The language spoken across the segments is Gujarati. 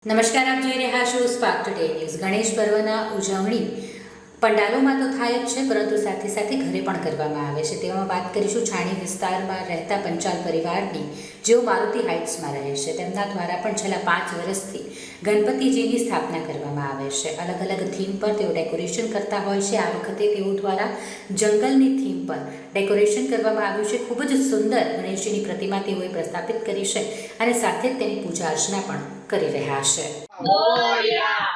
નમસ્કાર, આપ જોઈ રહ્યા છો સ્પાર્ક ટુડે ન્યૂઝ। ગણેશ પર્વના ઉજવણી પંડાલોમાં તો થાય જ છે, પરંતુ સાથે સાથે ઘરે પણ કરવામાં આવે છે। તેમાં વાત કરીશું છાણી વિસ્તારમાં રહેતા પંચાલ પરિવારની, જેઓ મારુતિ હાઇટ્સમાં રહે છે। તેમના દ્વારા પણ છેલ્લા 5 વર્ષથી ગણપતિજીની સ્થાપના કરવામાં આવે છે। અલગ અલગ થીમ પર તેઓ ડેકોરેશન કરતા હોય છે। આ વખતે તેઓ દ્વારા જંગલની થીમ પર ડેકોરેશન કરવામાં આવ્યું છે। ખૂબ જ સુંદર ગણેશજીની પ્રતિમા તેઓએ પ્રસ્થાપિત કરી છે અને સાથે જ તેની પૂજા અર્ચના પણ કરી રહ્યા છે।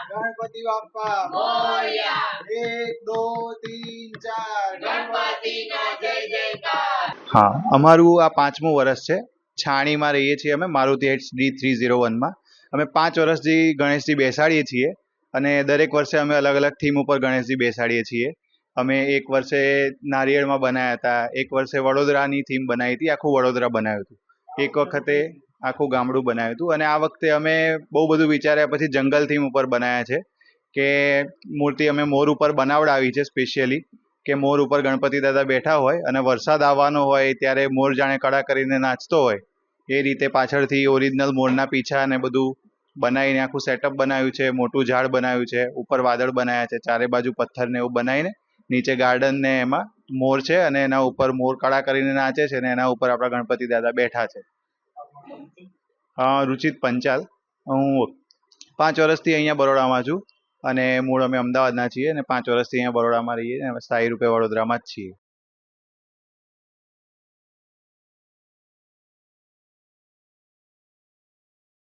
गणपति बाप्पा मोरया। 1 2 3 4 गणपति नो जय जयकार। हाँ, અમારું આ 5મું વર્ષ છે। છાણીમાં રહીએ છીએ અમે મારુતિ હાઇટ્સ D301 માં। અમે 5 વર્ષથી ગણેશજી બેસાડીએ છીએ અને દરેક વર્ષે અમે અલગ અલગ થીમ ઉપર ગણેશજી બેસાડીએ છીએ। અમે એક વર્ષે નારિયેળમાં બનાવ્યા હતા, એક વર્ષે વડોદરાની થીમ બનાવી હતી, આખું વડોદરા બનાવ્યું હતું, એક વખતે આખું ગામડું બનાવ્યું હતું અને આ વખતે અમે બહુ બધું વિચાર્યા પછી જંગલ થીમ ઉપર બનાવ્યા છે કે મૂર્તિ અમે મોર ઉપર બનાવડાવી છે સ્પેશિયલી, કે મોર ઉપર ગણપતિ દાદા બેઠા હોય અને વરસાદ આવવાનો હોય ત્યારે મોર જાણે કળા કરીને નાચતો હોય એ રીતે પાછળથી ઓરિજિનલ મોરના પીછા ને બધું બનાવીને આખું સેટઅપ બનાવ્યું છે। મોટું ઝાડ બનાવ્યું છે, ઉપર વાદળ બનાવ્યા છે, ચારે બાજુ પથ્થર ને એવું બનાવીને નીચે ગાર્ડન ને એમાં મોર છે અને એના ઉપર મોર કળા કરીને નાચે છે અને એના ઉપર આપણા ગણપતિ દાદા બેઠા છે। રુચિત પંચાલ। હું 5 વર્ષથી અહીંયા બરોડામાં છું અને મૂળ અમે અમદાવાદના છીએ અને 5 વર્ષથી અહીંયા બરોડામાં રહીએ અને સ્થાયી રૂપે વડોદરામાં જ છીએ।